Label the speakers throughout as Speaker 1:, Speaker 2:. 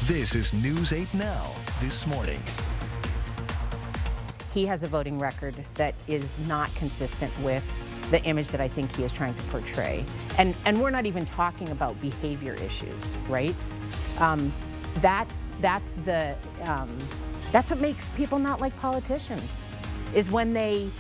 Speaker 1: This is News 8 Now this morning.
Speaker 2: He has a voting record that is not consistent with the image that I think he is trying to portray. And we're not even talking about behavior issues, right? That's what makes people not like politicians, is when they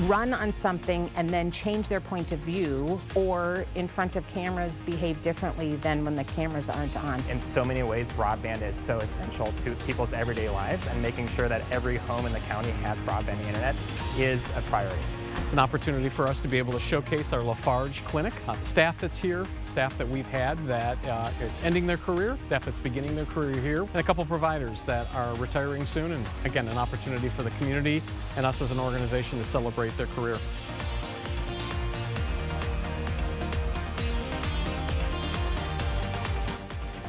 Speaker 2: run on something and then change their point of view, or in front of cameras behave differently than when the cameras aren't on.
Speaker 3: In so many ways, broadband is so essential to people's everyday lives, and making sure that every home in the county has broadband internet is a priority.
Speaker 4: It's an opportunity for us to be able to showcase our Lafarge Clinic. Staff that's here, staff that we've had that are ending their career, staff that's beginning their career here, and a couple providers that are retiring soon, and again, an opportunity for the community and us as an organization to celebrate their career.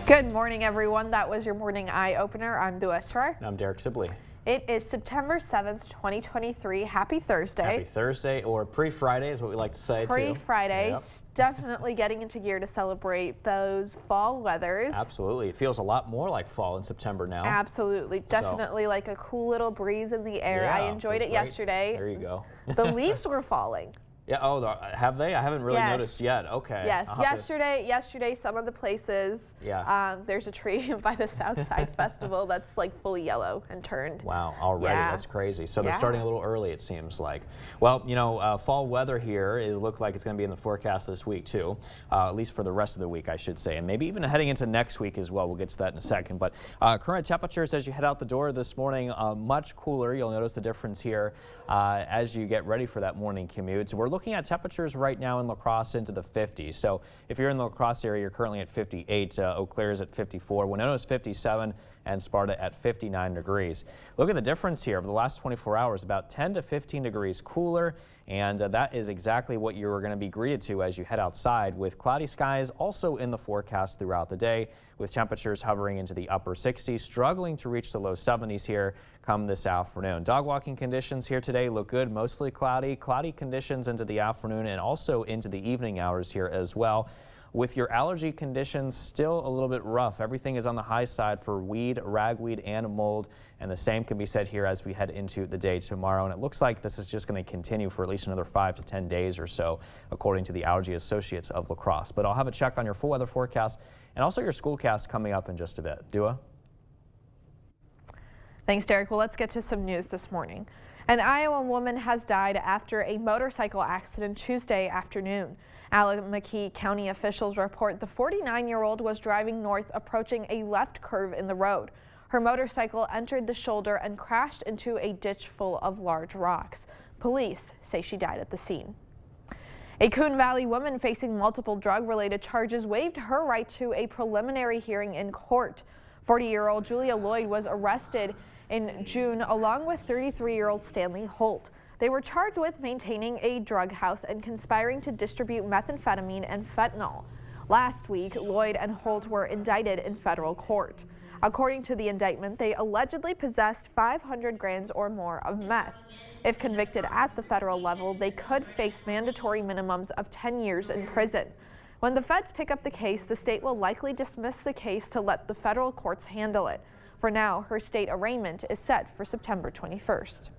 Speaker 5: Good morning, everyone. That was your morning eye opener. I'm Dua Esrar.
Speaker 6: I'm Derek Sibley.
Speaker 5: It is September 7th, 2023. Happy Thursday.
Speaker 6: Happy Thursday, or pre-Friday is what we like to say,
Speaker 5: Pre-Friday.
Speaker 6: Yep.
Speaker 5: Definitely getting into gear to celebrate those fall weathers.
Speaker 6: Absolutely. It feels a lot more like fall in September now.
Speaker 5: Absolutely. Definitely like a cool little breeze in the air.
Speaker 6: Yeah,
Speaker 5: I enjoyed it
Speaker 6: great.
Speaker 5: yesterday.
Speaker 6: There you go.
Speaker 5: The leaves were falling.
Speaker 6: Yeah. Oh, have they? I haven't really
Speaker 5: Yes.
Speaker 6: noticed yet. Okay.
Speaker 5: Yes.
Speaker 6: I'll have to-
Speaker 5: Yesterday, some of the places.
Speaker 6: Yeah.
Speaker 5: There's a tree by the Southside Festival that's like fully yellow and turned.
Speaker 6: Wow, already.
Speaker 5: Yeah.
Speaker 6: That's crazy. So they're
Speaker 5: Yeah.
Speaker 6: starting a little early, it seems like. Well, you know, fall weather here look like it's going to be in the forecast this week too, at least for the rest of the week, I should say, and maybe even heading into next week as well. We'll get to that in a second. But current temperatures as you head out the door this morning, much cooler. You'll notice the difference here as you get ready for that morning commute. So we're looking at temperatures right now in La Crosse into the 50s. So if you're in the La Crosse area, you're currently at 58. Eau Claire is at 54. Winona is 57. And Sparta at 59 degrees. Look at the difference here over the last 24 hours, about 10 to 15 degrees cooler, and that is exactly what you're going to be greeted to as you head outside, with cloudy skies also in the forecast throughout the day, with temperatures hovering into the upper 60s, struggling to reach the low 70s here come this afternoon. Dog walking conditions here today look good, mostly cloudy conditions into the afternoon and also into the evening hours here as well. With your allergy conditions still a little bit rough. Everything is on the high side for weed, ragweed, and mold, and the same can be said here as we head into the day tomorrow. And it looks like this is just going to continue for at least another 5 to 10 days or so, according to the Allergy Associates of La Crosse. But I'll have a check on your full weather forecast and also your schoolcast coming up in just a bit. Dua?
Speaker 5: Thanks, Derek. Well, let's get to some news this morning. An Iowa woman has died after a motorcycle accident Tuesday afternoon. Allamakee County officials report the 49-year-old was driving north, approaching a left curve in the road. Her motorcycle entered the shoulder and crashed into a ditch full of large rocks. Police say she died at the scene. A Coon Valley woman facing multiple drug-related charges waived her right to a preliminary hearing in court. 40-year-old Julia Lloyd was arrested in June along with 33-year-old Stanley Holt. They were charged with maintaining a drug house and conspiring to distribute methamphetamine and fentanyl. Last week, Lloyd and Holt were indicted in federal court. According to the indictment, they allegedly possessed 500 grams or more of meth. If convicted at the federal level, they could face mandatory minimums of 10 years in prison. When the feds pick up the case, the state will likely dismiss the case to let the federal courts handle it. For now, her state arraignment is set for September 21st.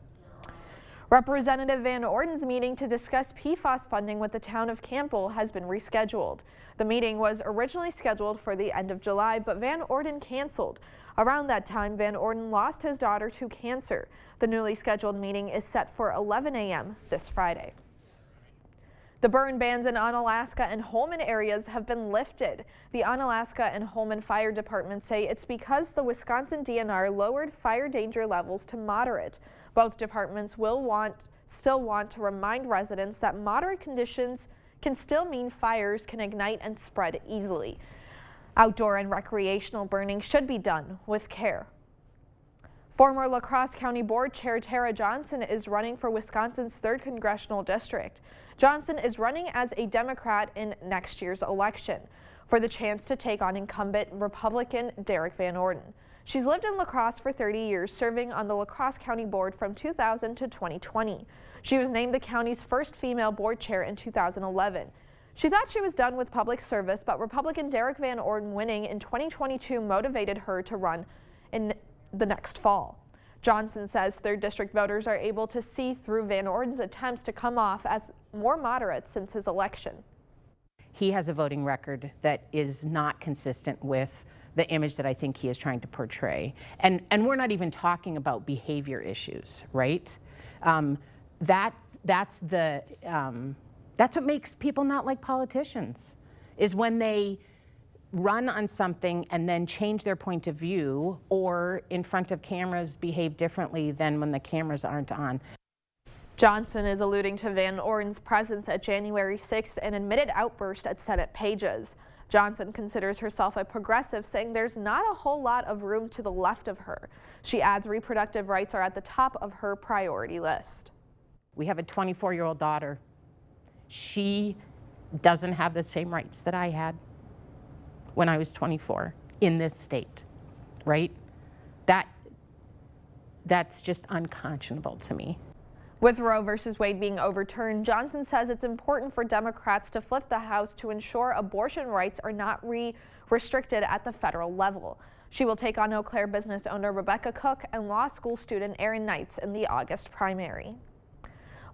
Speaker 5: Representative Van Orden's meeting to discuss PFAS funding with the town of Campbell has been rescheduled. The meeting was originally scheduled for the end of July, but Van Orden canceled. Around that time, Van Orden lost his daughter to cancer. The newly scheduled meeting is set for 11 a.m. this Friday. The burn bans in Onalaska and Holmen areas have been lifted. The Onalaska and Holmen fire departments say it's because the Wisconsin DNR lowered fire danger levels to moderate. Both departments will still want to remind residents that moderate conditions can still mean fires can ignite and spread easily. Outdoor and recreational burning should be done with care. Former La Crosse County Board Chair Tara Johnson is running for Wisconsin's 3rd Congressional District. Johnson is running as a Democrat in next year's election for the chance to take on incumbent Republican Derek Van Orden. She's lived in La Crosse for 30 years, serving on the La Crosse County Board from 2000 to 2020. She was named the county's first female board chair in 2011. She thought she was done with public service, but Republican Derek Van Orden winning in 2022 motivated her to run in the next fall. Johnson says 3rd District voters are able to see through Van Orden's attempts to come off as more moderate since his election.
Speaker 2: He has a voting record that is not consistent with the image that I think he is trying to portray. And we're not even talking about behavior issues, right? That's what makes people not like politicians, is when they run on something and then change their point of view, or in front of cameras behave differently than when the cameras aren't on.
Speaker 5: Johnson is alluding to Van Orden's presence at January 6th and admitted outburst at Senate pages. Johnson considers herself a progressive, saying there's not a whole lot of room to the left of her. She adds reproductive rights are at the top of her priority list.
Speaker 2: We have a 24-year-old daughter. She doesn't have the same rights that I had when I was 24 in this state, right? That's just unconscionable to me.
Speaker 5: With Roe versus Wade being overturned, Johnson says it's important for Democrats to flip the House to ensure abortion rights are not restricted at the federal level. She will take on Eau Claire business owner Rebecca Cook and law school student Aaron Knights in the August primary.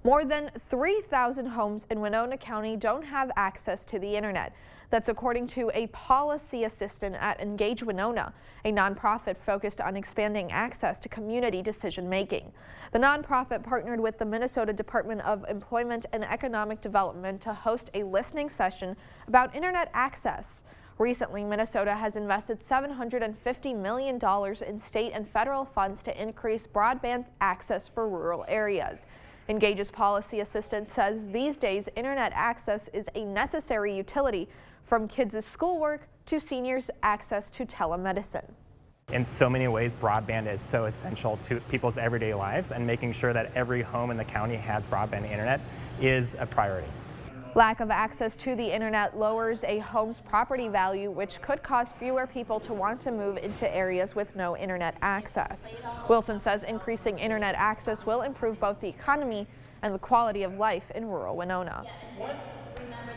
Speaker 5: More than 3,000 homes in Winona County don't have access to the internet. That's according to a policy assistant at Engage Winona, a nonprofit focused on expanding access to community decision-making. The nonprofit partnered with the Minnesota Department of Employment and Economic Development to host a listening session about internet access. Recently, Minnesota has invested $750 million in state and federal funds to increase broadband access for rural areas. Engage's policy assistant says these days internet access is a necessary utility, from kids' schoolwork to seniors' access to telemedicine.
Speaker 3: In so many ways, broadband is so essential to people's everyday lives, and making sure that every home in the county has broadband internet is a priority.
Speaker 5: Lack of access to the internet lowers a home's property value, which could cause fewer people to want to move into areas with no internet access. Wilson says increasing internet access will improve both the economy and the quality of life in rural Winona.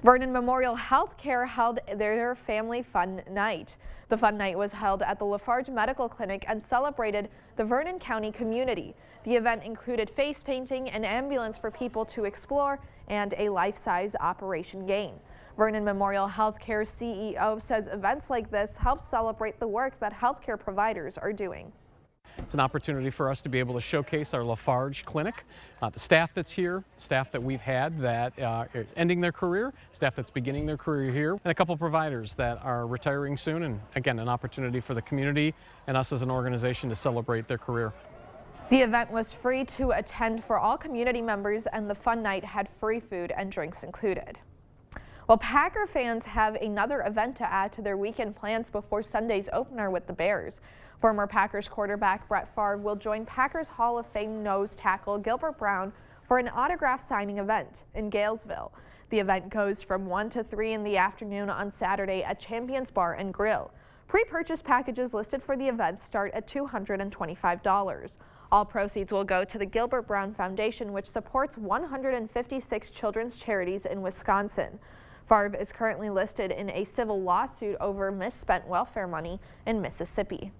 Speaker 5: Vernon Memorial Healthcare held their Family Fun Night. The Fun Night was held at the Lafarge Medical Clinic and celebrated the Vernon County community. The event included face painting, an ambulance for people to explore, and a life-size operation game. Vernon Memorial Healthcare CEO says events like this help celebrate the work that healthcare providers are doing.
Speaker 4: It's an opportunity for us to be able to showcase our Lafarge Clinic, the staff that's here, staff that we've had that is ending their career, staff that's beginning their career here, and a couple providers that are retiring soon, and again, an opportunity for the community and us as an organization to celebrate their career.
Speaker 5: The event was free to attend for all community members, and the Fun Night had free food and drinks included. Well, Packer fans have another event to add to their weekend plans before Sunday's opener with the Bears. Former Packers quarterback Brett Favre will join Packers Hall of Fame nose tackle Gilbert Brown for an autograph signing event in Galesville. The event goes from 1 to 3 in the afternoon on Saturday at Champions Bar and Grill. Pre-purchase packages listed for the event start at $225. All proceeds will go to the Gilbert Brown Foundation, which supports 156 children's charities in Wisconsin. Favre is currently listed in a civil lawsuit over misspent welfare money in Mississippi.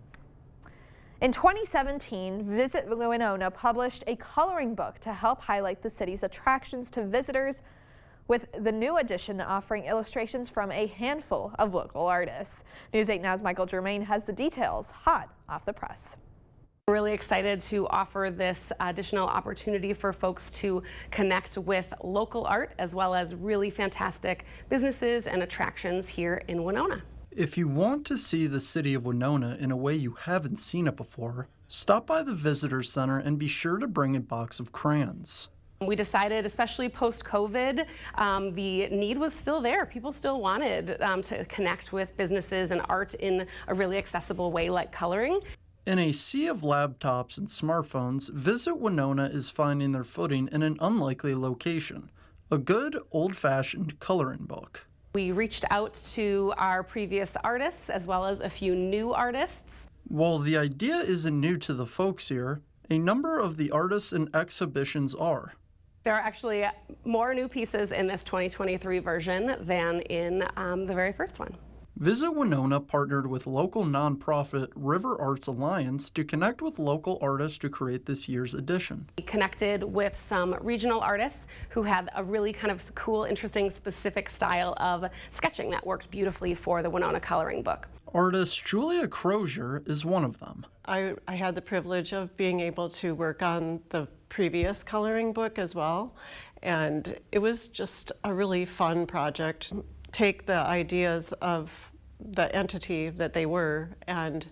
Speaker 5: In 2017, Visit Winona published a coloring book to help highlight the city's attractions to visitors, with the new edition offering illustrations from a handful of local artists. News 8 Now's Michael Germain has the details hot off the press.
Speaker 7: We're really excited to offer this additional opportunity for folks to connect with local art as well as really fantastic businesses and attractions here in Winona.
Speaker 8: If you want to see the city of Winona in a way you haven't seen it before, stop by the Visitor Center and be sure to bring a box of crayons.
Speaker 7: We decided, especially post-COVID, the need was still there. People still wanted to connect with businesses and art in a really accessible way like coloring.
Speaker 8: In a sea of laptops and smartphones, Visit Winona is finding their footing in an unlikely location, a good old-fashioned coloring book.
Speaker 7: We reached out to our previous artists as well as a few new artists.
Speaker 8: While the idea isn't new to the folks here, a number of the artists and exhibitions are.
Speaker 7: There are actually more new pieces in this 2023 version than in the very first one.
Speaker 8: Visit Winona partnered with local nonprofit River Arts Alliance to connect with local artists to create this year's edition.
Speaker 7: We connected with some regional artists who had a really kind of cool, interesting, specific style of sketching that worked beautifully for the Winona coloring book.
Speaker 8: Artist Julia Crozier is one of them.
Speaker 9: I had the privilege of being able to work on the previous coloring book as well, and it was just a really fun project. Take the ideas of the entity that they were and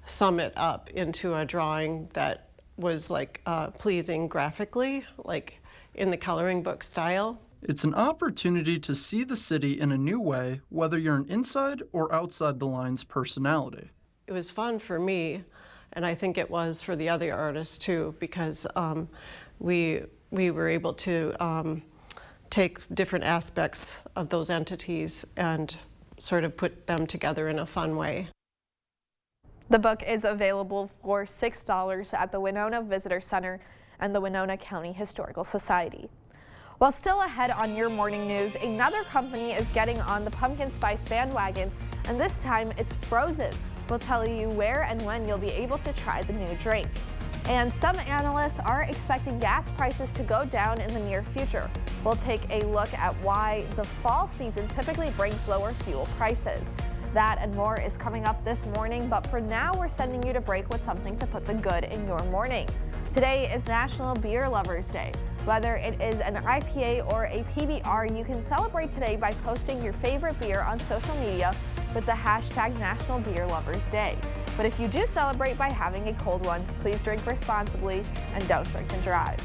Speaker 9: sum it up into a drawing that was like pleasing graphically, like in the coloring book style.
Speaker 8: It's an opportunity to see the city in a new way, whether you're an inside or outside the lines personality.
Speaker 9: It was fun for me, and I think it was for the other artists too, because we were able to take different aspects of those entities and sort of put them together in a fun way.
Speaker 5: The book is available for $6 at the Winona Visitor Center and the Winona County Historical Society. While still ahead on your morning news, another company is getting on the pumpkin spice bandwagon, and this time it's Frozen. We'll tell you where and when you'll be able to try the new drink. And some analysts are expecting gas prices to go down in the near future. We'll take a look at why the fall season typically brings lower fuel prices. That and more is coming up this morning, but for now we're sending you to break with something to put the good in your morning. Today is National Beer Lovers Day. Whether it is an IPA or a PBR, you can celebrate today by posting your favorite beer on social media with the hashtag National Beer Lovers Day. But if you do celebrate by having a cold one, please drink responsibly and don't drink and drive.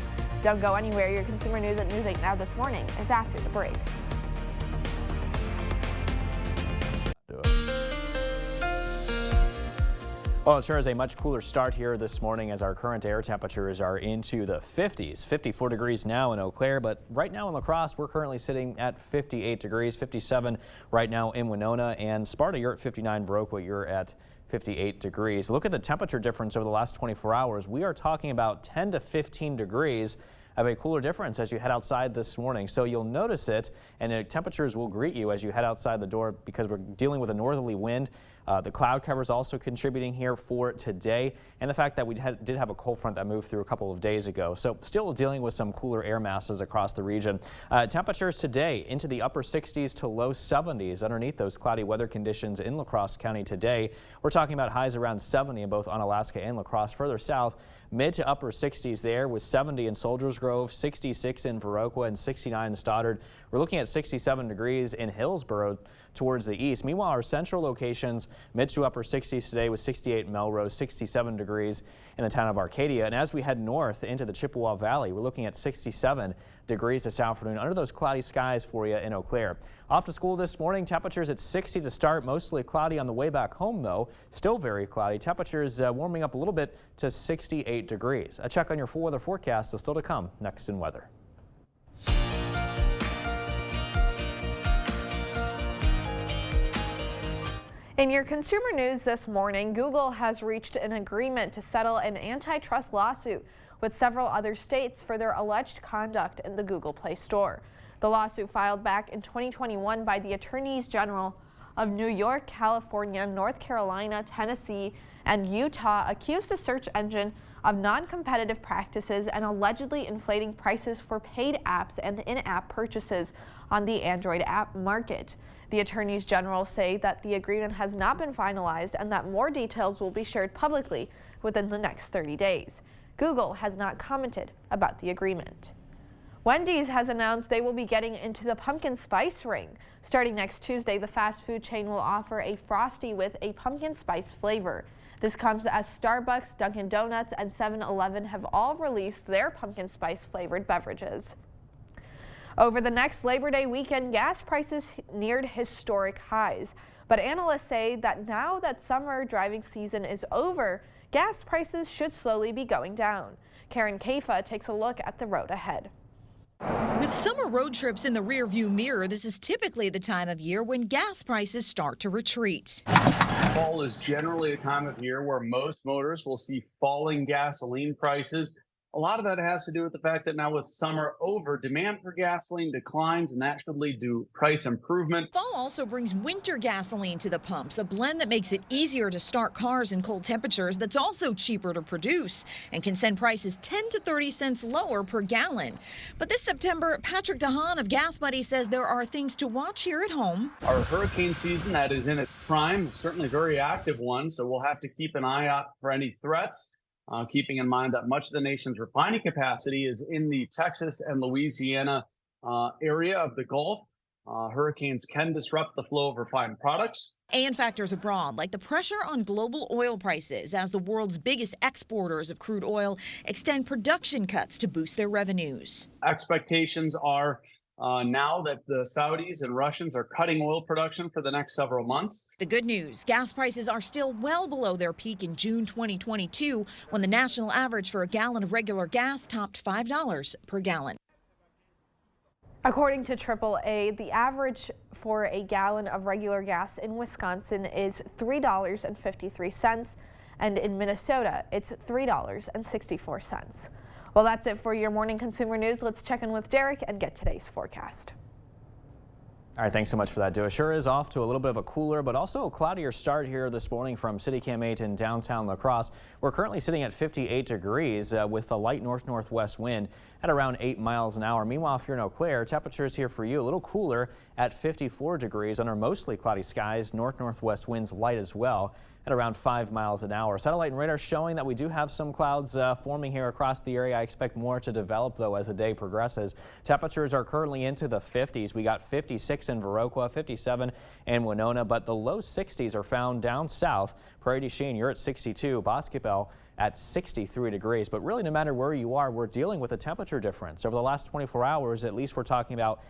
Speaker 5: Don't go anywhere. Your consumer news at News 8 Now this morning is after the break.
Speaker 6: Well, it sure is a much cooler start here this morning as our current air temperatures are into the 50s. 54 degrees now in Eau Claire, but right now in La Crosse, we're currently sitting at 58 degrees, 57 right now in Winona, and Sparta, you're at 59, Viroqua, you're at 58 degrees. Look at the temperature difference over the last 24 hours. We are talking about 10 to 15 degrees of a cooler difference as you head outside this morning. So you'll notice it, and the temperatures will greet you as you head outside the door because we're dealing with a northerly wind. The cloud cover is also contributing here for today, and the fact that we did have a cold front that moved through a couple of days ago. So still dealing with some cooler air masses across the region. Temperatures today into the upper 60s to low 70s underneath those cloudy weather conditions in La Crosse County today. We're talking about highs around 70 in both Onalaska and La Crosse. Further south, mid to upper 60s there with 70 in Soldiers Grove, 66 in Viroqua, and 69 in Stoddard. We're looking at 67 degrees in Hillsboro towards the east. Meanwhile, our central locations, mid to upper 60s today with 68 in Melrose, 67 degrees in the town of Arcadia. And as we head north into the Chippewa Valley, we're looking at 67 degrees this afternoon under those cloudy skies for you in Eau Claire. Off to school this morning, temperatures at 60 to start, mostly cloudy on the way back home though, still very cloudy. Temperatures warming up a little bit to 68 degrees. A check on your full weather forecast is still to come next in weather.
Speaker 5: In your consumer news this morning, Google has reached an agreement to settle an antitrust lawsuit with several other states for their alleged conduct in the Google Play Store. The lawsuit filed back in 2021 by the Attorneys General of New York, California, North Carolina, Tennessee, and Utah accused the search engine of non-competitive practices and allegedly inflating prices for paid apps and in-app purchases on the Android app market. The attorneys general say that the agreement has not been finalized and that more details will be shared publicly within the next 30 days. Google has not commented about the agreement. Wendy's has announced they will be getting into the pumpkin spice ring. Starting next Tuesday, the fast food chain will offer a Frosty with a pumpkin spice flavor. This comes as Starbucks, Dunkin' Donuts, and 7-Eleven have all released their pumpkin spice flavored beverages. Over the next Labor Day weekend, gas prices neared historic highs. But analysts say that now that summer driving season is over, gas prices should slowly be going down. Karen Kafa takes a look at the road ahead.
Speaker 10: With summer road trips in the rearview mirror, this is typically the time of year when gas prices start to retreat.
Speaker 11: Fall is generally a time of year where most motorists will see falling gasoline prices A lot of that has to do with the fact that now with summer over, demand for gasoline declines, and that should lead to price improvement.
Speaker 10: Fall also brings winter gasoline to the pumps, a blend that makes it easier to start cars in cold temperatures that's also cheaper to produce and can send prices 10 to 30 cents lower per gallon. But this September, Patrick DeHaan of Gas Buddy says there are things to watch here at home.
Speaker 11: Our hurricane season that is in its prime, certainly a very active one, so we'll have to keep an eye out for any threats. Keeping in mind that much of the nation's refining capacity is in the Texas and Louisiana area of the Gulf. Hurricanes can disrupt the flow of refined products.
Speaker 10: And factors abroad, like the pressure on global oil prices as the world's biggest exporters of crude oil extend production cuts to boost their revenues.
Speaker 11: Expectations are now that the Saudis and Russians are cutting oil production for the next several months.
Speaker 10: The good news, gas prices are still well below their peak in June 2022, when the national average for a gallon of regular gas topped $5 per gallon.
Speaker 5: According to AAA, the average for a gallon of regular gas in Wisconsin is $3.53, and in Minnesota, it's $3.64. Well, that's it for your morning consumer news. Let's check in with Derek and get today's forecast.
Speaker 6: All right, thanks so much for that, Dua. Sure is off to a little bit of a cooler, but also a cloudier start here this morning from CityCam 8 in downtown La Crosse. We're currently sitting at 58 degrees with a light north-northwest wind at around 8 miles an hour. Meanwhile, if you're in Eau Claire, temperatures here for you a little cooler at 54 degrees under mostly cloudy skies. North-northwest winds light as well at around 5 miles an hour. Satellite and radar showing that we do have some clouds forming here across the area. I expect more to develop, though, as the day progresses. Temperatures are currently into the 50s. We got 56 in Viroqua, 57 in Winona, but the low 60s are found down south. Prairie du Chien, you're at 62. Boscobel at 63 degrees. But really, no matter where you are, we're dealing with a temperature difference. Over the last 24 hours, at least we're talking about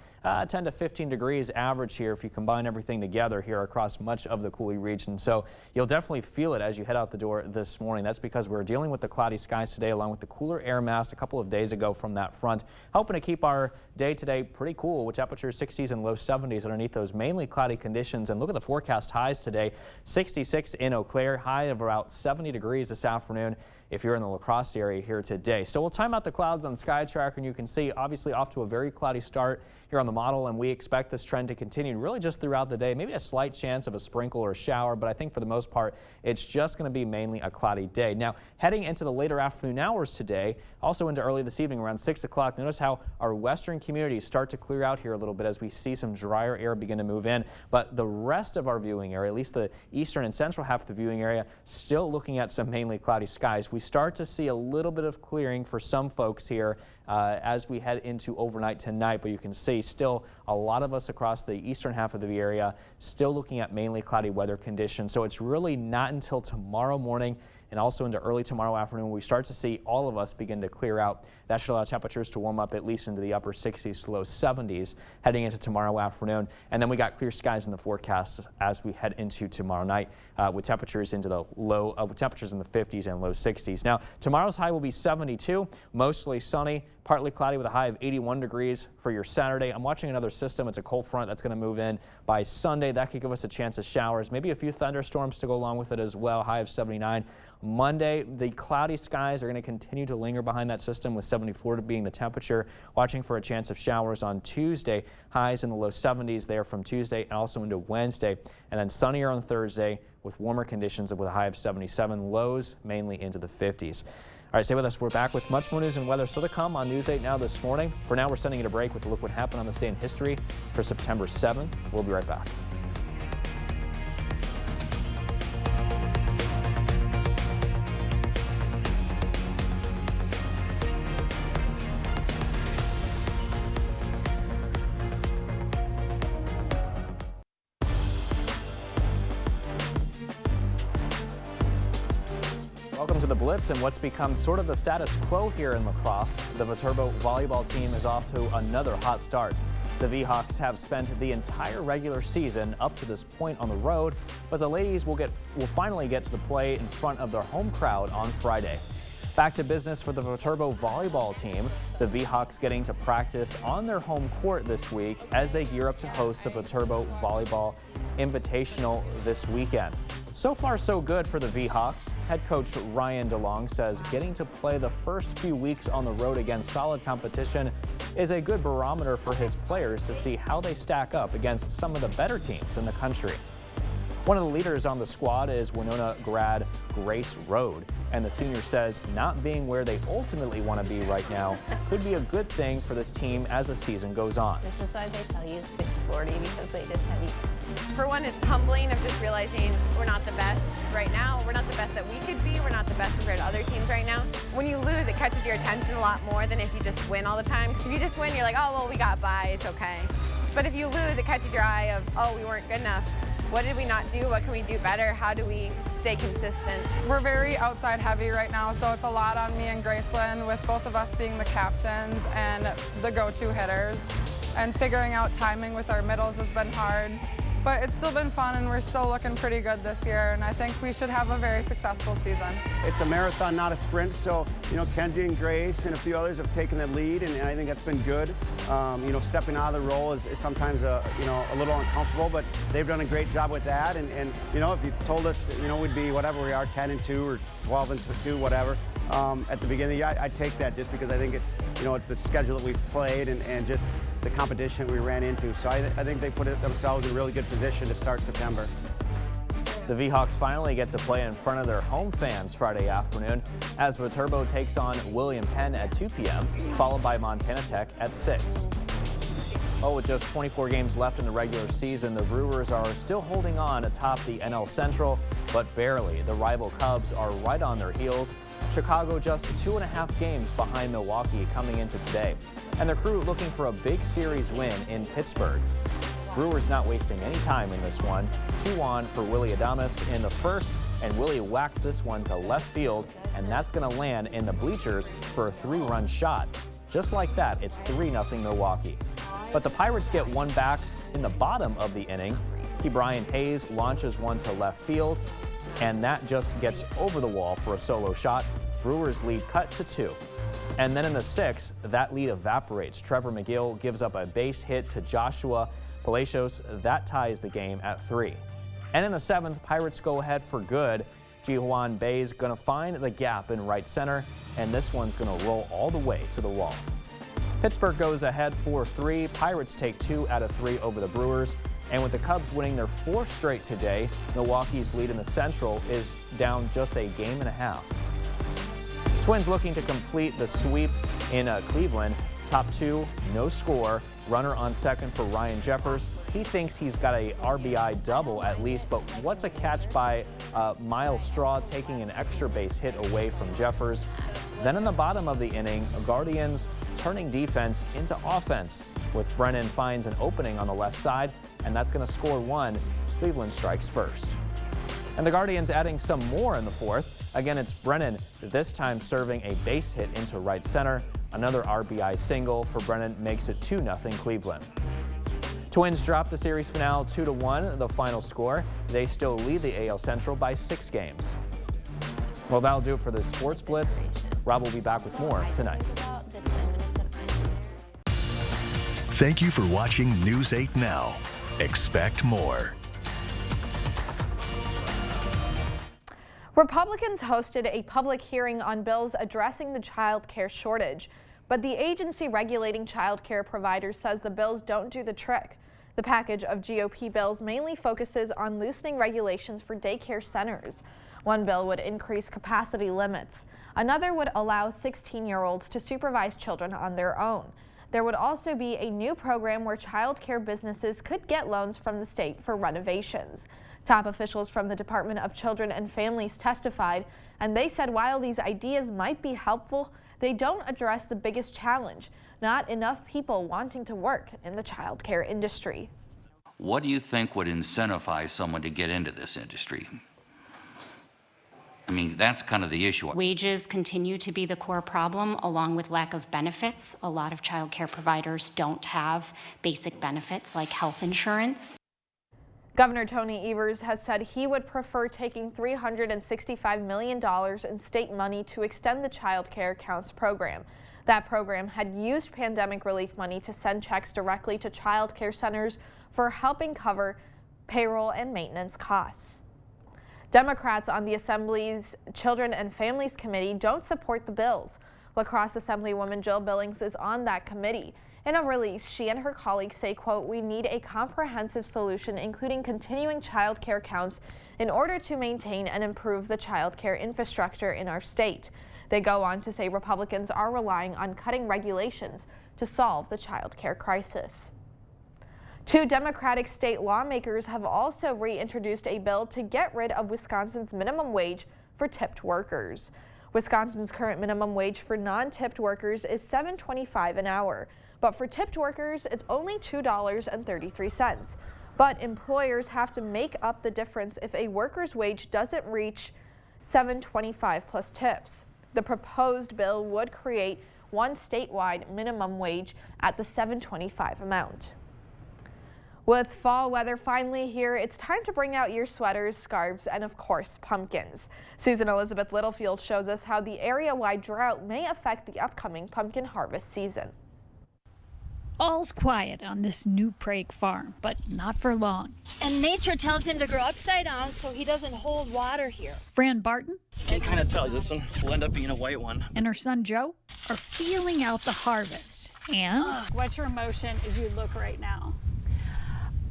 Speaker 6: 10 to 15 degrees average here if you combine everything together here across much of the Coulee region. So you'll definitely feel it as you head out the door this morning. That's because we're dealing with the cloudy skies today, along with the cooler air mass a couple of days ago from that front, helping to keep our day today pretty cool with temperatures 60s and low 70s underneath those mainly cloudy conditions. And look at the forecast highs today. 66 in Eau Claire, high of about 70 degrees this afternoon if you're in the La Crosse area here today. So we'll time out the clouds on SkyTracker, and you can see obviously off to a very cloudy start here on the model, and we expect this trend to continue really just throughout the day. Maybe a slight chance of a sprinkle or a shower, but I think for the most part it's just going to be mainly a cloudy day. Now heading into the later afternoon hours today, also into early this evening around 6 o'clock, notice how our western communities start to clear out here a little bit as we see some drier air begin to move in. But the rest of our viewing area, at least the eastern and central half of the viewing area, still looking at some mainly cloudy skies. We start to see a little bit of clearing for some folks here as we head into overnight tonight, but you can see still a lot of us across the eastern half of the area still looking at mainly cloudy weather conditions. So it's really not until tomorrow morning and also into early tomorrow afternoon we start to see all of us begin to clear out. That should allow temperatures to warm up at least into the upper 60s to low 70s heading into tomorrow afternoon. And then we got clear skies in the forecast as we head into tomorrow night with temperatures into the low, temperatures in the 50s and low 60s. Now tomorrow's high will be 72, mostly sunny, partly cloudy with a high of 81 degrees for your Saturday. I'm watching another system. It's a cold front that's going to move in by Sunday. That could give us a chance of showers, maybe a few thunderstorms to go along with it as well. High of 79. Monday, the cloudy skies are going to continue to linger behind that system with 74 being the temperature. Watching for a chance of showers on Tuesday. Highs in the low 70s there from Tuesday and also into Wednesday. And then sunnier on Thursday with warmer conditions with a high of 77. Lows mainly into the 50s. All right, stay with us. We're back with much more news and weather still to come on News 8 Now this morning. For now, we're sending it a break with a look what happened on this day in history for September 7th. We'll be right back. Welcome to the Blitz and what's become sort of the status quo here in La Crosse. The Viterbo volleyball team is off to another hot start. The V-Hawks have spent the entire regular season up to this point on the road, but the ladies will finally get to the play in front of their home crowd on Friday. Back to business for the Viterbo volleyball team. The V-Hawks getting to practice on their home court this week as they gear up to host the Viterbo Volleyball Invitational this weekend. So far, so good for the V-Hawks. Head coach Ryan DeLong says getting to play the first few weeks on the road against solid competition is a good barometer for his players to see how they stack up against some of the better teams in the country. One of the leaders on the squad is Winona grad Grace Rode, and the senior says not being where they ultimately want to be right now could be a good thing for this team as the season goes on.
Speaker 12: This is why they tell you 640, because they just have you.
Speaker 13: For one, it's humbling of just realizing we're not the best right now. We're not the best that we could be. We're not the best compared to other teams right now. When you lose, it catches your attention a lot more than if you just win all the time. Because if you just win, you're like, oh, well, we got by, it's okay. But if you lose, it catches your eye of, oh, we weren't good enough. What did we not do? What can we do better? How do we stay consistent?
Speaker 14: We're very outside heavy right now, so it's a lot on me and Gracelyn, with both of us being the captains and the go-to hitters. And figuring out timing with our middles has been hard. But it's still been fun, and we're still looking pretty good this year, and I think we should have a very successful season.
Speaker 15: It's a marathon, not a sprint, so, Kenzie and Grace and a few others have taken the lead, and I think that's been good. Stepping out of the role is sometimes, a little uncomfortable, but they've done a great job with that, and if you told us, we'd be whatever we are, 10-2 or 12-2, whatever, at the beginning of the year, I'd take that just because I think it's, the schedule that we've played and just the competition we ran into. So I think they put themselves in a really good position to start September.
Speaker 6: The V-Hawks finally get to play in front of their home fans Friday afternoon as Viterbo takes on William Penn at 2 p.m., followed by Montana Tech at 6. With just 24 games left in the regular season, the Brewers are still holding on atop the NL Central, but barely. The rival Cubs are right on their heels. Chicago just 2.5 games behind Milwaukee coming into today, and the Crew looking for a big series win in Pittsburgh. Brewers not wasting any time in this one. 2-on for Willy Adames in the first, and Willie whacks this one to left field, and that's going to land in the bleachers for a 3-run shot. Just like that, it's 3-0 Milwaukee. But the Pirates get one back in the bottom of the inning. Brian Hayes launches one to left field, and that just gets over the wall for a solo shot. Brewers lead cut to 2. And then in the 6th, that lead evaporates. Trevor McGill gives up a base hit to Joshua Palacios. That ties the game at 3. And in the 7th, Pirates go ahead for good. Jihuan Bay's going to find the gap in right center, and this one's going to roll all the way to the wall. Pittsburgh goes ahead 4-3. Pirates take 2 out of 3 over the Brewers. And with the Cubs winning their 4th straight today, Milwaukee's lead in the Central is down just a game and a half. Twins looking to complete the sweep in Cleveland. Top 2, no score. Runner on second for Ryan Jeffers. He thinks he's got a RBI double at least, but what's a catch by Miles Straw taking an extra base hit away from Jeffers. Then in the bottom of the inning, Guardians turning defense into offense, with Brennan finds an opening on the left side, and that's going to score 1. Cleveland strikes first. And the Guardians adding some more in the 4th. Again, it's Brennan, this time serving a base hit into right center. Another RBI single for Brennan makes it 2-0 Cleveland. Twins drop the series finale 2-1, the final score. They still lead the AL Central by 6 games. Well, that'll do it for the Sports Blitz. Rob will be back with more tonight.
Speaker 1: Thank you for watching News 8 Now. Expect more.
Speaker 5: Republicans hosted a public hearing on bills addressing the child care shortage, but the agency regulating child care providers says the bills don't do the trick. The package of GOP bills mainly focuses on loosening regulations for daycare centers. One bill would increase capacity limits. Another would allow 16-year-olds to supervise children on their own. There would also be a new program where child care businesses could get loans from the state for renovations. Top officials from the Department of Children and Families testified, and they said while these ideas might be helpful, they don't address the biggest challenge: not enough people wanting to work in the child care industry.
Speaker 16: What do you think would incentivize someone to get into this industry? I mean, that's kind of the issue.
Speaker 17: Wages continue to be the core problem, along with lack of benefits. A lot of child care providers don't have basic benefits like health insurance.
Speaker 5: Governor Tony Evers has said he would prefer taking $365 million in state money to extend the Child Care Counts program. That program had used pandemic relief money to send checks directly to child care centers for helping cover payroll and maintenance costs. Democrats on the Assembly's Children and Families Committee don't support the bills. La Crosse Assemblywoman Jill Billings is on that committee. In a release, she and her colleagues say, quote, "We need a comprehensive solution, including continuing child care counts in order to maintain and improve the child care infrastructure in our state." They go on to say Republicans are relying on cutting regulations to solve the child care crisis. 2 Democratic state lawmakers have also reintroduced a bill to get rid of Wisconsin's minimum wage for tipped workers. Wisconsin's current minimum wage for non-tipped workers is $7.25 an hour. But for tipped workers, it's only $2.33. But employers have to make up the difference if a worker's wage doesn't reach $7.25 plus tips. The proposed bill would create one statewide minimum wage at the $7.25 amount. With fall weather finally here, it's time to bring out your sweaters, scarves, and of course, pumpkins. Susan Elizabeth Littlefield shows us how the area-wide drought may affect the upcoming pumpkin harvest season.
Speaker 18: All's quiet on this New Prague farm, but not for long.
Speaker 19: And nature tells him to grow upside down so he doesn't hold water here.
Speaker 18: Fran Barton,
Speaker 20: I can kind of tell this one will end up being a white one,
Speaker 18: and her son Joe are feeling out the harvest. And
Speaker 19: what's your emotion as you look right now?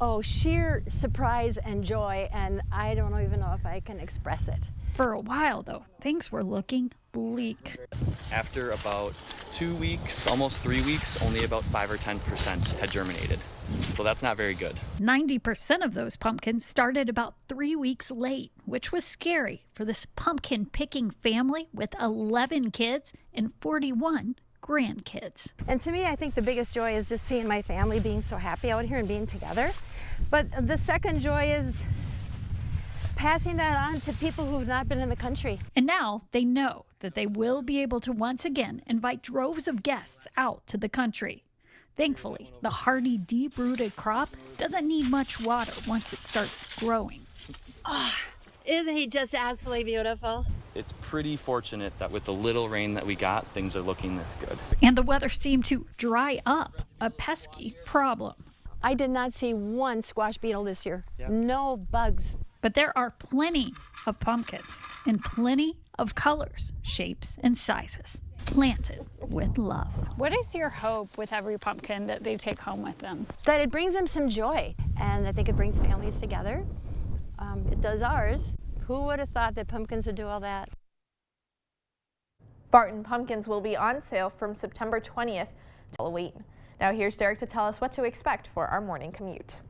Speaker 19: Oh, sheer surprise and joy, and I don't even know if I can express it.
Speaker 18: For a while, though, things were looking bleak.
Speaker 20: After about 2 weeks, almost 3 weeks, only about 5 or 10% had germinated. So that's not very good.
Speaker 18: 90% of those pumpkins started about 3 weeks late, which was scary for this pumpkin picking family with 11 kids and 41 grandkids.
Speaker 19: And to me, I think the biggest joy is just seeing my family being so happy out here and being together. But the second joy is passing that on to people who've not been in the country.
Speaker 18: And now they know that they will be able to once again invite droves of guests out to the country. Thankfully, the hardy, deep-rooted crop doesn't need much water once it starts growing.
Speaker 19: Oh, isn't he just absolutely beautiful?
Speaker 20: It's pretty fortunate that with the little rain that we got, things are looking this good.
Speaker 18: And the weather seemed to dry up, a pesky problem.
Speaker 19: I did not see one squash beetle this year. Yep. No bugs.
Speaker 18: But there are plenty of pumpkins in plenty of colors, shapes, and sizes, planted with love.
Speaker 19: What is your hope with every pumpkin that they take home with them? That it brings them some joy, and I think it brings families together. It does ours. Who would have thought that pumpkins would do all that?
Speaker 5: Barton pumpkins will be on sale from September 20th to Halloween. Now here's Derek to tell us what to expect for our morning commute.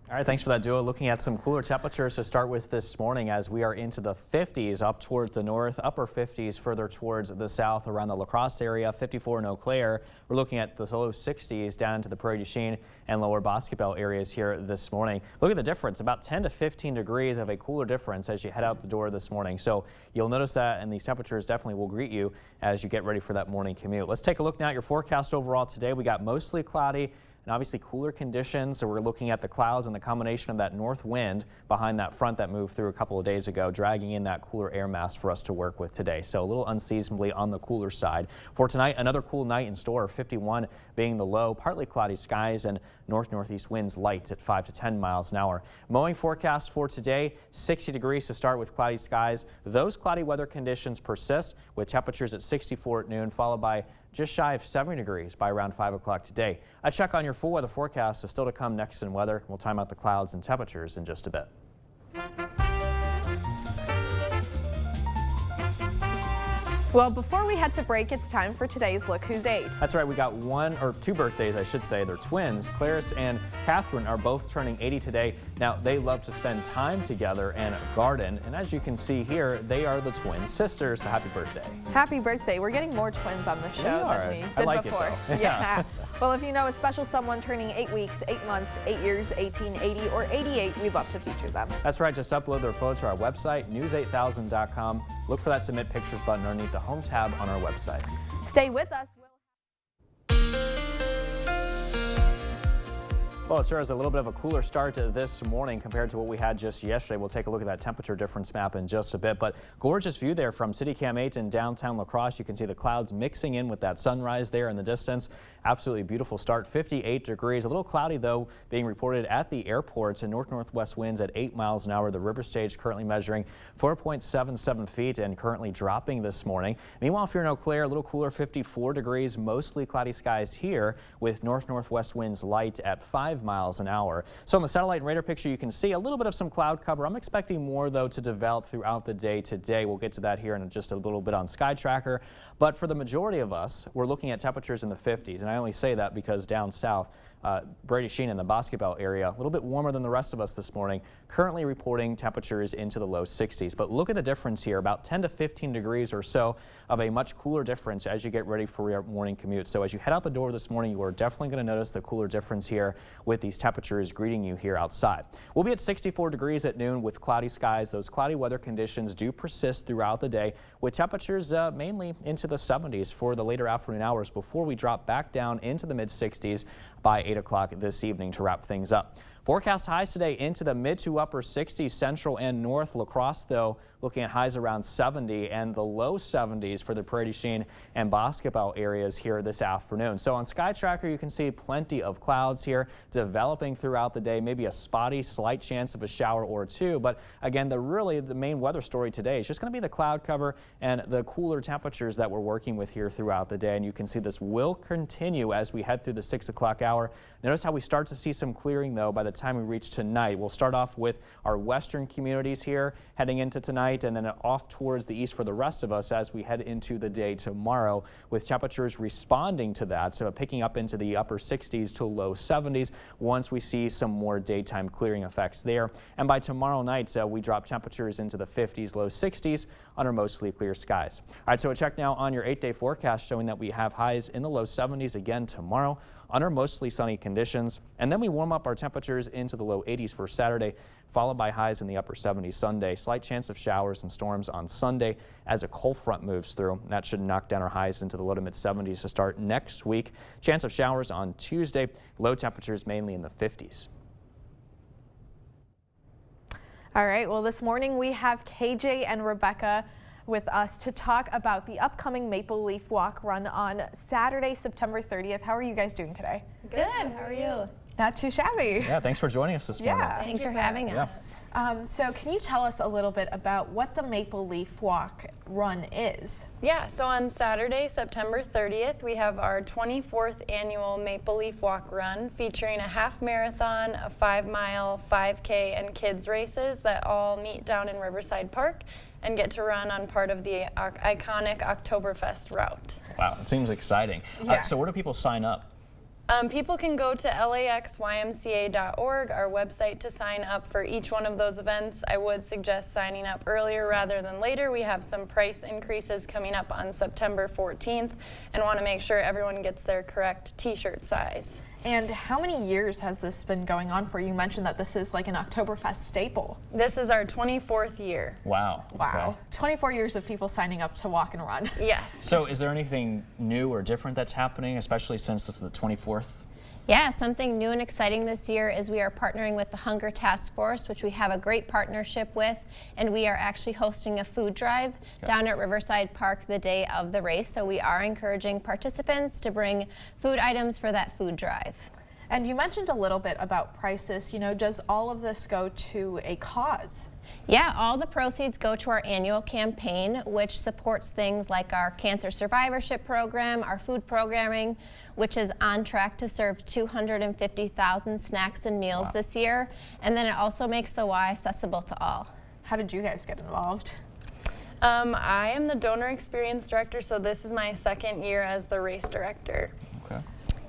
Speaker 6: All right, thanks for that, duo. Looking at some cooler temperatures to start with this morning as we are into the 50s up towards the north, upper 50s further towards the south around the La Crosse area, 54 in Eau Claire. We're looking at the low 60s down into the Prairie du Chien and lower Boscobel areas here this morning. Look at the difference, about 10 to 15 degrees of a cooler difference as you head out the door this morning. So you'll notice that, and these temperatures definitely will greet you as you get ready for that morning commute. Let's take a look now at your forecast overall today. We got mostly cloudy and obviously cooler conditions. So we're looking at the clouds and the combination of that north wind behind that front that moved through a couple of days ago, dragging in that cooler air mass for us to work with today. So a little unseasonably on the cooler side. For tonight, another cool night in store, 51 being the low, partly cloudy skies and north-northeast winds light at 5 to 10 miles an hour. Mowing forecast for today, 60 degrees to start with cloudy skies. Those cloudy weather conditions persist with temperatures at 64 at noon, followed by just shy of 70 degrees by around 5 o'clock today. A check on your full weather forecast is still to come next in weather. We'll time out the clouds and temperatures in just a bit.
Speaker 5: Well, before we head to break, it's time for today's Look Who's 8.
Speaker 6: That's right, we got one or two birthdays, I should say. They're twins. Clarice and Catherine are both turning 80 today. Now, they love to spend time together and garden, and as you can see here, they are the twin sisters. So happy birthday.
Speaker 5: Happy birthday. We're getting more twins on the show than we
Speaker 6: I
Speaker 5: did
Speaker 6: like
Speaker 5: before.
Speaker 6: It, though.
Speaker 5: Yeah. Well, if you know a special someone turning 8 weeks, 8 months, 8 years, 18, 80, or 88, we'd love to feature them.
Speaker 6: That's right, just upload their photo to our website, news8000.com. Look for that Submit Pictures button underneath the Home tab on our website.
Speaker 5: Stay with us.
Speaker 6: Well, it sure is a little bit of a cooler start to this morning compared to what we had just yesterday. We'll take a look at that temperature difference map in just a bit, but gorgeous view there from City Cam 8 in downtown La Crosse. You can see the clouds mixing in with that sunrise there in the distance. Absolutely beautiful start. 58 degrees. A little cloudy though being reported at the airport, and north-northwest winds at 8 miles an hour. The river stage currently measuring 4.77 feet and currently dropping this morning. Meanwhile, if you're in Eau Claire, a little cooler, 54 degrees, mostly cloudy skies here with north-northwest winds light at 5 miles an hour. So on the satellite and radar picture, you can see a little bit of some cloud cover. I'm expecting more though to develop throughout the day today. We'll get to that here in just a little bit on Sky Tracker. But for the majority of us, we're looking at temperatures in the 50s. And I only say that because down south, Brady Sheene in the basketball area, a little bit warmer than the rest of us this morning, currently reporting temperatures into the low 60s. But look at the difference here, about 10 to 15 degrees or so of a much cooler difference as you get ready for your morning commute. So as you head out the door this morning, you are definitely going to notice the cooler difference here with these temperatures greeting you here outside. We'll be at 64 degrees at noon with cloudy skies. Those cloudy weather conditions do persist throughout the day with temperatures mainly into the 70s for the later afternoon hours before we drop back down into the mid 60s by 8 o'clock this evening to wrap things up. Forecast highs today into the mid to upper 60s central and north. La Crosse, though, looking at highs around 70 and the low 70s for the Prairie du Chien and Basketball areas here this afternoon. So on Sky Tracker, you can see plenty of clouds here developing throughout the day, maybe a spotty, slight chance of a shower or two. But again, the main weather story today is just going to be the cloud cover and the cooler temperatures that we're working with here throughout the day. And you can see this will continue as we head through the 6 o'clock hour. Notice how we start to see some clearing, though, by the time we reach tonight. We'll start off with our western communities here heading into tonight, and then off towards the east for the rest of us as we head into the day tomorrow, with temperatures responding to that, so picking up into the upper 60s to low 70s once we see some more daytime clearing effects there. And by tomorrow night, we drop temperatures into the 50s, low 60s under mostly clear skies. All right, so a check now on your 8-day forecast showing that we have highs in the low 70s again tomorrow under mostly sunny conditions, and then we warm up our temperatures into the low 80s for Saturday, followed by highs in the upper 70s Sunday. Slight chance of showers and storms on Sunday as a cold front moves through. That should knock down our highs into the low to mid 70s to start next week. Chance of showers on Tuesday. Low temperatures mainly in the 50s.
Speaker 5: All right, well, this morning we have KJ and Rebecca with us to talk about the upcoming Maple Leaf Walk run on Saturday, September 30th. How are you guys doing today?
Speaker 12: Good. How are you?
Speaker 5: Not too shabby.
Speaker 6: Yeah, thanks for joining us this morning.
Speaker 5: Yeah.
Speaker 12: Thanks for having us.
Speaker 5: So can you tell us a little bit about what the Maple Leaf Walk run is?
Speaker 21: Yeah, so on Saturday, September 30th, we have our 24th annual Maple Leaf Walk run featuring a half marathon, a 5-mile, 5K, and kids races that all meet down in Riverside Park and get to run on part of the iconic Oktoberfest route.
Speaker 6: Wow, it seems exciting.
Speaker 5: Yeah.
Speaker 6: So where do people sign up?
Speaker 21: People can go to laxymca.org, our website, to sign up for each one of those events. I would suggest signing up earlier rather than later. We have some price increases coming up on September 14th and want to make sure everyone gets their correct t-shirt size.
Speaker 5: And how many years has this been going on for? You mentioned that this is like an Oktoberfest staple.
Speaker 21: This is our 24th year.
Speaker 6: Wow.
Speaker 5: Wow. Okay. 24 years of people signing up to walk and run.
Speaker 21: Yes.
Speaker 6: So is there anything new or different that's happening, especially since this is the 24th?
Speaker 12: Yeah, something new and exciting this year is we are partnering with the Hunger Task Force, which we have a great partnership with, and we are actually hosting a food drive down at Riverside Park the day of the race. So we are encouraging participants to bring food items for that food drive.
Speaker 5: And you mentioned a little bit about prices. You know, does all of this go to a cause?
Speaker 12: Yeah, all the proceeds go to our annual campaign, which supports things like our cancer survivorship program, our food programming, which is on track to serve 250,000 snacks and meals this year. And then it also makes the Y accessible to all.
Speaker 5: How did you guys get involved?
Speaker 21: I am the donor experience director, so this is my second year as the race director.
Speaker 6: Okay.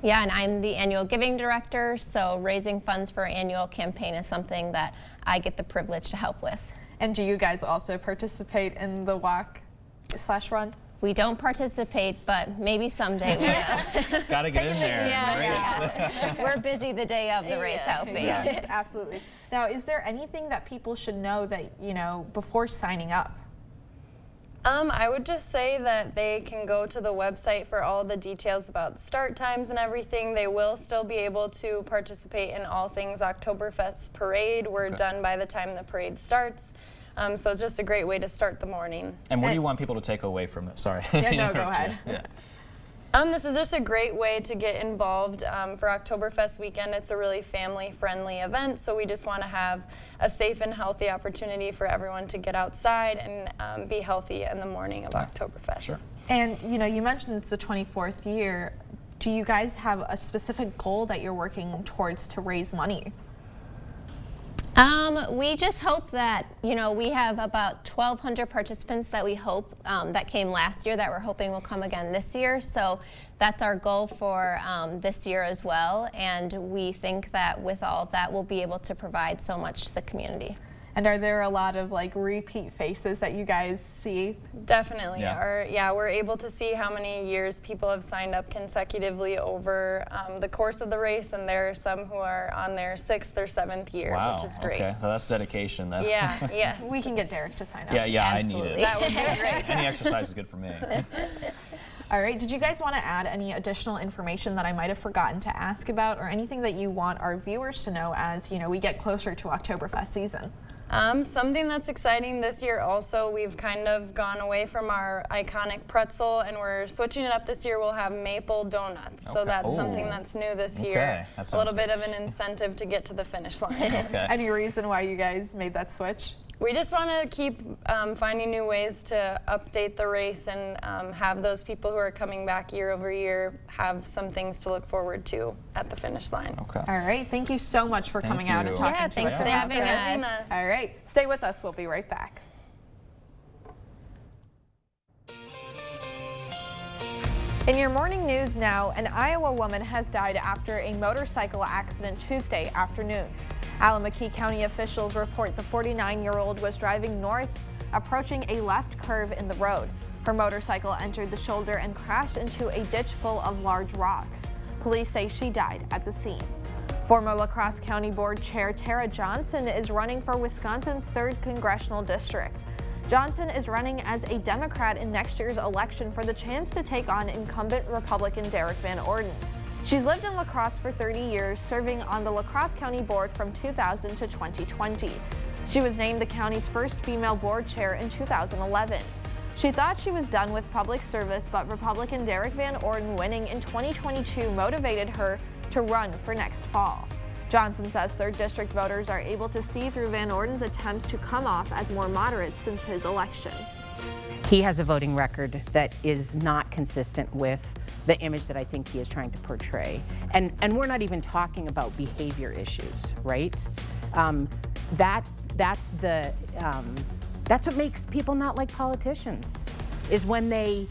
Speaker 12: Yeah, and I'm the annual giving director, so raising funds for our annual campaign is something that I get the privilege to help with.
Speaker 5: And do you guys also participate in the walk/run?
Speaker 12: We don't participate, but maybe someday we will.
Speaker 6: Gotta get in there.
Speaker 12: Yeah. We're busy the day of the race helping.
Speaker 5: Yes, absolutely. Now, is there anything that people should know that, you know, before signing up?
Speaker 21: I would just say that they can go to the website for all the details about start times and everything. They will still be able to participate in all things Oktoberfest parade. We're done by the time the parade starts. So it's just a great way to start the morning.
Speaker 6: And what do you want people to take away from it? Sorry.
Speaker 21: Yeah, no, go ahead.
Speaker 6: Yeah.
Speaker 21: This is just a great way to get involved for Oktoberfest weekend. It's a really family-friendly event, so we just want to have a safe and healthy opportunity for everyone to get outside and be healthy in the morning of Oktoberfest.
Speaker 6: Sure.
Speaker 5: And you mentioned it's the 24th year. Do you guys have a specific goal that you're working towards to raise money?
Speaker 12: We just hope that, we have about 1,200 participants that we hope that came last year that we're hoping will come again this year. So that's our goal for this year as well. And we think that with all of that, we'll be able to provide so much to the community.
Speaker 5: And are there a lot of repeat faces that you guys see?
Speaker 21: Definitely.
Speaker 6: Yeah.
Speaker 21: We're able to see how many years people have signed up consecutively over the course of the race, and there are some who are on their 6th or 7th year,
Speaker 6: Wow.
Speaker 21: which is great.
Speaker 6: Okay, so that's dedication then.
Speaker 21: Yeah, yes.
Speaker 5: We can get Derek to sign up.
Speaker 6: Yeah,
Speaker 12: Absolutely.
Speaker 6: I need it.
Speaker 21: That would be great.
Speaker 6: Any exercise is good for me.
Speaker 5: All right, did you guys want to add any additional information that I might have forgotten to ask about, or anything that you want our viewers to know as, we get closer to Oktoberfest season?
Speaker 21: Something that's exciting this year also, we've kind of gone away from our iconic pretzel and we're switching it up this year. We'll have maple donuts. So that's something that's new this year.
Speaker 6: That
Speaker 21: a little
Speaker 6: sounds
Speaker 21: bit of an incentive to get to the finish line.
Speaker 6: Okay.
Speaker 5: Any reason why you guys made that switch?
Speaker 21: We just want to keep finding new ways to update the race and have those people who are coming back year over year have some things to look forward to at the finish line.
Speaker 6: Okay.
Speaker 5: All right, thank you so much for coming out and talking to us.
Speaker 12: Thanks for having us.
Speaker 5: All right, stay with us. We'll be right back. In your morning news now, an Iowa woman has died after a motorcycle accident Tuesday afternoon. Alameda County officials report the 49-year-old was driving north, approaching a left curve in the road. Her motorcycle entered the shoulder and crashed into a ditch full of large rocks. Police say she died at the scene. Former La Crosse County Board Chair Tara Johnson is running for Wisconsin's 3rd Congressional District. Johnson is running as a Democrat in next year's election for the chance to take on incumbent Republican Derek Van Orden. She's lived in La Crosse for 30 years, serving on the La Crosse County Board from 2000 to 2020. She was named the county's first female board chair in 2011. She thought she was done with public service, but Republican Derek Van Orden winning in 2022 motivated her to run for next fall. Johnson says 3rd District voters are able to see through Van Orden's attempts to come off as more moderate since his election.
Speaker 2: He has a voting record that is not consistent with the image that I think he is trying to portray. And we're not even talking about behavior issues, right? That's what makes people not like politicians, is when they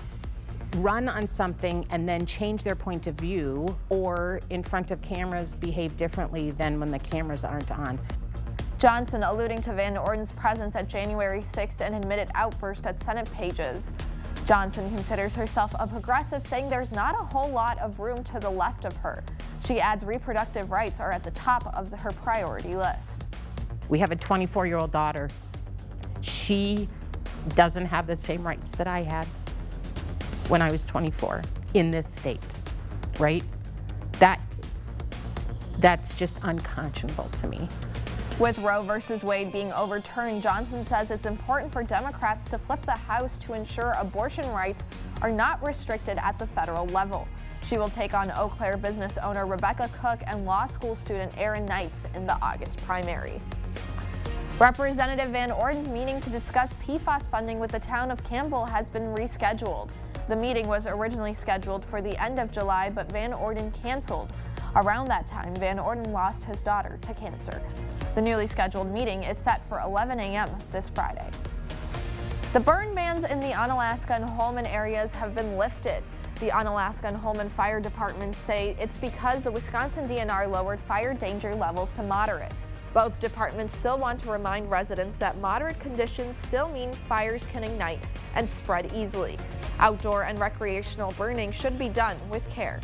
Speaker 2: run on something and then change their point of view, or in front of cameras behave differently than when the cameras aren't on.
Speaker 5: Johnson alluding to Van Orden's presence at January 6th and admitted outburst at Senate pages. Johnson considers herself a progressive, saying there's not a whole lot of room to the left of her. She adds reproductive rights are at the top of her priority list.
Speaker 2: We have a 24-year-old daughter. She doesn't have the same rights that I had when I was 24 in this state, right? That's just unconscionable to me.
Speaker 5: With Roe versus Wade being overturned, Johnson says it's important for Democrats to flip the House to ensure abortion rights are not restricted at the federal level. She will take on Eau Claire business owner Rebecca Cook and law school student Aaron Knights in the August primary. Representative Van Orden's meeting to discuss PFAS funding with the town of Campbell has been rescheduled. The meeting was originally scheduled for the end of July, but Van Orden canceled. Around that time, Van Orden lost his daughter to cancer. The newly scheduled meeting is set for 11 a.m. this Friday. The burn bans in the Onalaska and Holmen areas have been lifted. The Onalaska and Holmen fire departments say it's because the Wisconsin DNR lowered fire danger levels to moderate. Both departments still want to remind residents that moderate conditions still mean fires can ignite and spread easily. Outdoor and recreational burning should be done with care.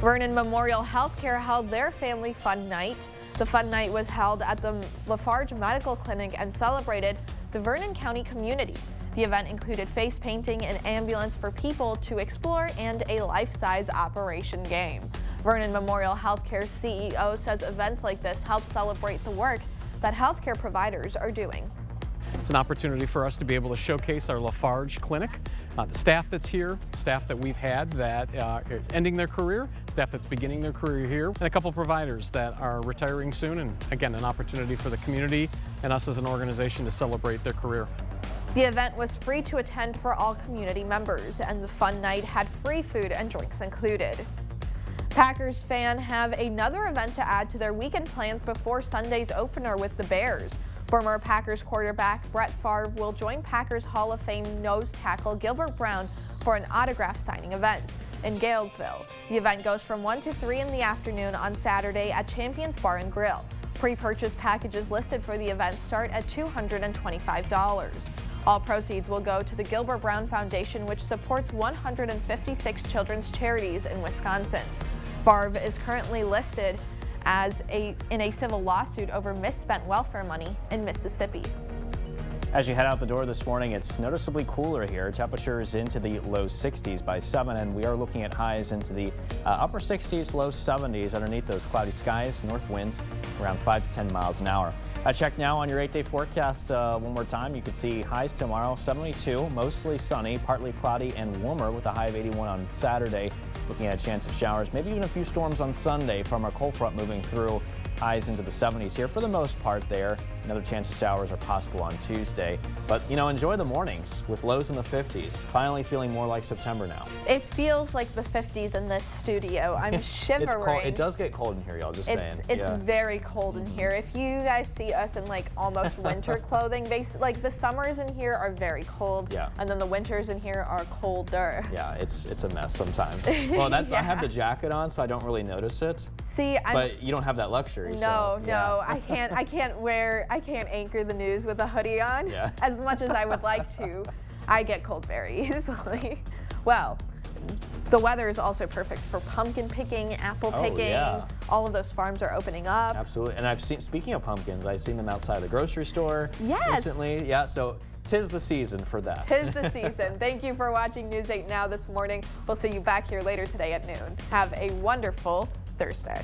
Speaker 5: Vernon Memorial Healthcare held their Family Fun Night. The Fun Night was held at the Lafarge Medical Clinic and celebrated the Vernon County community. The event included face painting, an ambulance for people to explore, and a life-size operation game. Vernon Memorial Healthcare CEO says events like this help celebrate the work that healthcare providers are doing.
Speaker 4: It's an opportunity for us to be able to showcase our Lafarge Clinic, the staff that's here, staff that we've had that is ending their career, staff that's beginning their career here, and a couple providers that are retiring soon, and again, an opportunity for the community and us as an organization to celebrate their career.
Speaker 5: The event was free to attend for all community members, and the fun night had free food and drinks included. Packers fans have another event to add to their weekend plans before Sunday's opener with the Bears. Former Packers quarterback Brett Favre will join Packers Hall of Fame nose tackle Gilbert Brown for an autograph signing event in Galesville. The event goes from 1 to 3 in the afternoon on Saturday at Champions Bar and Grill. Pre-purchase packages listed for the event start at $225. All proceeds will go to the Gilbert Brown Foundation, which supports 156 children's charities in Wisconsin. Favre is currently listed in a civil lawsuit over misspent welfare money in Mississippi.
Speaker 6: As you head out the door this morning, it's noticeably cooler here. Temperatures into the low 60s by 7, and we are looking at highs into the upper 60s, low 70s underneath those cloudy skies. North winds around 5 to 10 miles an hour. Check now on your 8-day forecast one more time. You can see highs tomorrow, 72, mostly sunny, partly cloudy and warmer with a high of 81 on Saturday. Looking at a chance of showers, maybe even a few storms on Sunday from our cold front moving through. Highs into the 70s here for the most part there. Another chance of showers are possible on Tuesday. But, you know, enjoy the mornings with lows in the 50s. Finally feeling more like September now.
Speaker 5: It feels like the 50s in this studio. I'm shivering.
Speaker 6: It's cold. It does get cold in here, y'all, just saying.
Speaker 5: It's very cold in here. If you guys see us in like almost winter clothing, like the summers in here are very cold.
Speaker 6: Yeah.
Speaker 5: And then the winters in here are colder.
Speaker 6: Yeah, it's a mess sometimes. Well, that's I have the jacket on, so I don't really notice it.
Speaker 5: See,
Speaker 6: but you don't have that luxury.
Speaker 5: No,
Speaker 6: so,
Speaker 5: no, I can't anchor the news with a hoodie on as much as I would like to. I get cold very easily. Well, the weather is also perfect for pumpkin picking, apple picking.
Speaker 6: Yeah.
Speaker 5: All of those farms are opening up.
Speaker 6: Absolutely, and speaking of pumpkins, I've seen them outside the grocery store recently. Yeah, so 'tis the season for that.
Speaker 5: 'Tis the season. Thank you for watching News 8 Now this morning. We'll see you back here later today at noon. Have a wonderful Thursday.